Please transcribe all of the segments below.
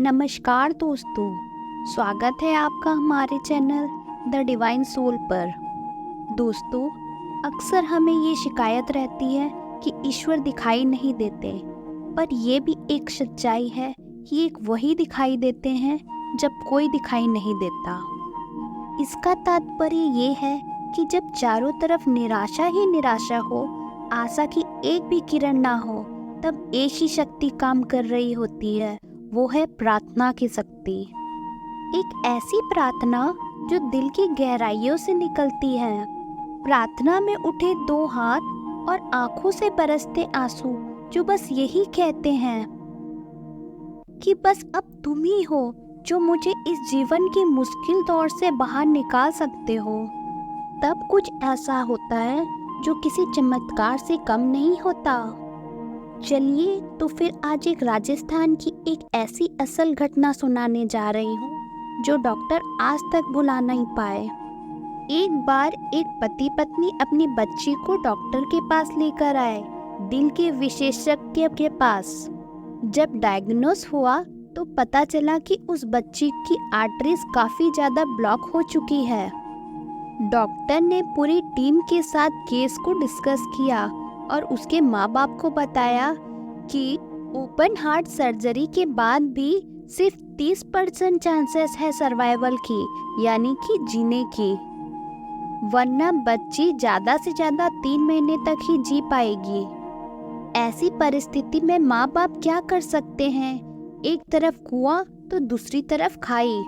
नमस्कार दोस्तों, स्वागत है आपका हमारे चैनल द डिवाइन सोल पर। दोस्तों, अक्सर हमें ये शिकायत रहती है कि ईश्वर दिखाई नहीं देते, पर ये भी एक सच्चाई है कि एक वही दिखाई देते हैं जब कोई दिखाई नहीं देता। इसका तात्पर्य ये है कि जब चारों तरफ निराशा ही निराशा हो, आशा की एक भी किरण ना हो, तब एक ही शक्ति काम कर रही होती है, वो है प्रार्थना की शक्ति। एक ऐसी प्रार्थना जो दिल की गहराइयों से निकलती है। प्रार्थना में उठे दो हाथ और आंखों से बरसते आंसू जो बस यही कहते हैं कि बस अब तुम ही हो जो मुझे इस जीवन के मुश्किल दौर से बाहर निकाल सकते हो। तब कुछ ऐसा होता है जो किसी चमत्कार से कम नहीं होता। चलिए तो फिर आज एक राजस्थान की एक ऐसी असल घटना सुनाने जा रही हूँ जो डॉक्टर आज तक भुला नहीं पाए। एक बार एक पति पत्नी अपनी बच्ची को डॉक्टर के पास लेकर आए, दिल के विशेषज्ञ के पास। जब डायग्नोस हुआ तो पता चला कि उस बच्ची की आर्टरीज काफी ज्यादा ब्लॉक हो चुकी है। डॉक्टर ने पूरी टीम के साथ केस को डिस्कस किया और उसके माँ बाप को बताया कि ओपन हार्ट सर्जरी के बाद भी सिर्फ 30% चांसेस है सर्वाइवल की, यानी कि जीने की, वरना बच्ची ज़्यादा से ज़्यादा 3 महीने तक ही जी पाएगी। ऐसी परिस्थिति में माँ बाप क्या कर सकते हैं? एक तरफ कुआं तो दूसरी तरफ खाई।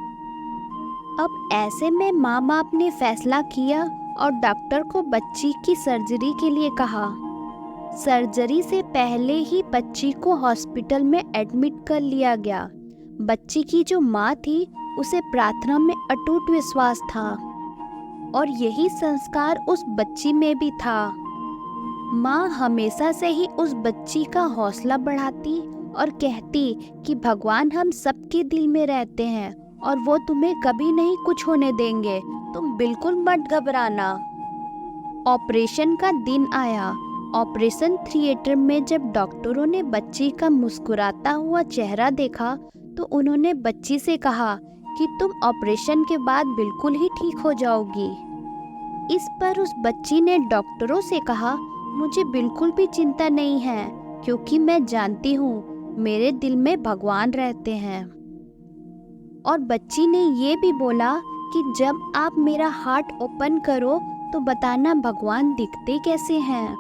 अब ऐसे में माँ बाप ने फैसला किया और डॉक्टर को बच्ची की सर्जरी के लिए कहा। सर्जरी से पहले ही बच्ची को हॉस्पिटल में एडमिट कर लिया गया। बच्ची की जो माँ थी उसे प्रार्थना में अटूट विश्वास था और यही संस्कार उस बच्ची में भी था। माँ हमेशा से ही उस बच्ची का हौसला बढ़ाती और कहती कि भगवान हम सबके दिल में रहते हैं और वो तुम्हें कभी नहीं कुछ होने देंगे, तुम बिल्कुल मत घबराना। ऑपरेशन का दिन आया। ऑपरेशन थिएटर में जब डॉक्टरों ने बच्ची का मुस्कुराता हुआ चेहरा देखा तो उन्होंने बच्ची से कहा कि तुम ऑपरेशन के बाद बिल्कुल ही ठीक हो जाओगी। इस पर उस बच्ची ने डॉक्टरों से कहा, मुझे बिल्कुल भी चिंता नहीं है क्योंकि मैं जानती हूँ मेरे दिल में भगवान रहते हैं। और बच्ची ने ये भी बोला कि जब आप मेरा हार्ट ओपन करो तो बताना भगवान दिखते कैसे हैं।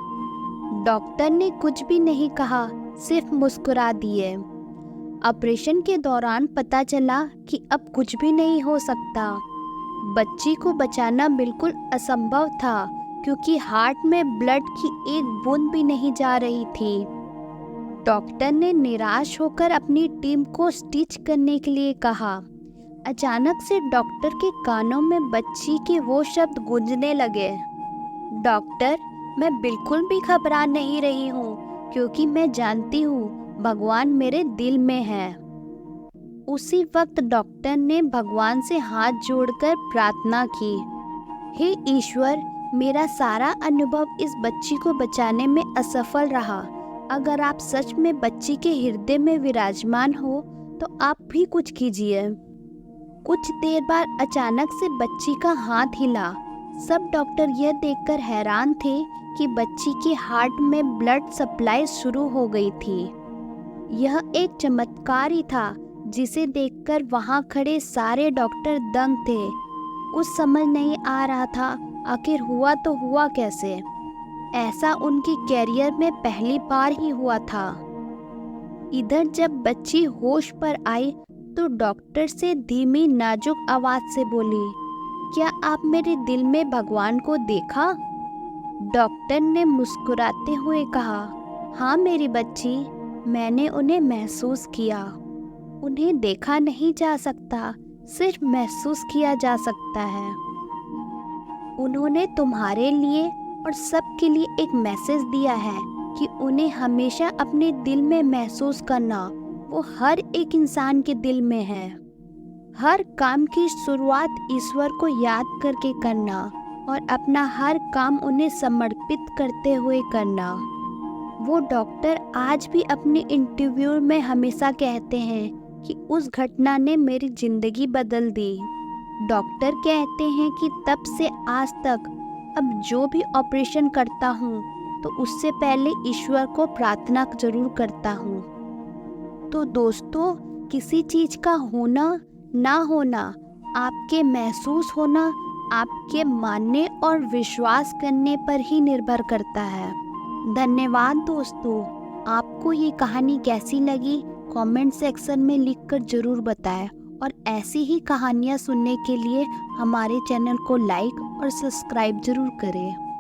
डॉक्टर ने कुछ भी नहीं कहा, सिर्फ मुस्कुरा दिए। ऑपरेशन के दौरान पता चला कि अब कुछ भी नहीं हो सकता। बच्ची को बचाना बिल्कुल असंभव था क्योंकि हार्ट में ब्लड की एक बूंद भी नहीं जा रही थी। डॉक्टर ने निराश होकर अपनी टीम को स्टिच करने के लिए कहा। अचानक से डॉक्टर के कानों में बच्ची के वो शब्द गूंजने लगे, डॉक्टर, मैं बिल्कुल भी घबरा नहीं रही हूँ क्योंकि मैं जानती हूँ भगवान मेरे दिल में है। उसी वक्त डॉक्टर ने भगवान से हाथ जोड़कर प्रार्थना की, हे ईश्वर, मेरा सारा अनुभव इस बच्ची को बचाने में असफल रहा। अगर आप सच में बच्ची के हृदय में विराजमान हो तो आप भी कुछ कीजिए। कुछ देर बाद अचानक से बच्ची का हाथ हिला। सब डॉक्टर यह देखकर हैरान थे कि बच्ची के हार्ट में ब्लड सप्लाई शुरू हो गई थी। यह एक चमत्कार ही था जिसे देखकर वहां खड़े सारे डॉक्टर दंग थे। कुछ समझ नहीं आ रहा था आखिर हुआ तो हुआ कैसे। ऐसा उनके कैरियर में पहली बार ही हुआ था। इधर जब बच्ची होश पर आई तो डॉक्टर से धीमी नाजुक आवाज से बोली, क्या आप मेरे दिल में भगवान को देखा? डॉक्टर ने मुस्कुराते हुए कहा, हाँ मेरी बच्ची, मैंने उन्हें महसूस किया। उन्हें देखा नहीं जा सकता, सिर्फ महसूस किया जा सकता है। उन्होंने तुम्हारे लिए और सबके लिए एक मैसेज दिया है कि उन्हें हमेशा अपने दिल में महसूस करना, वो हर एक इंसान के दिल में है। हर काम की शुरुआत ईश्वर को याद करके करना और अपना हर काम उन्हें समर्पित करते हुए करना। वो डॉक्टर आज भी अपने इंटरव्यू में हमेशा कहते हैं कि उस घटना ने मेरी ज़िंदगी बदल दी। डॉक्टर कहते हैं कि तब से आज तक अब जो भी ऑपरेशन करता हूँ तो उससे पहले ईश्वर को प्रार्थना ज़रूर करता हूँ। तो दोस्तों, किसी चीज़ का होना ना होना आपके महसूस होना, आपके मानने और विश्वास करने पर ही निर्भर करता है। धन्यवाद दोस्तों। आपको ये कहानी कैसी लगी कमेंट सेक्शन में लिखकर ज़रूर बताएं और ऐसी ही कहानियाँ सुनने के लिए हमारे चैनल को लाइक और सब्सक्राइब ज़रूर करें।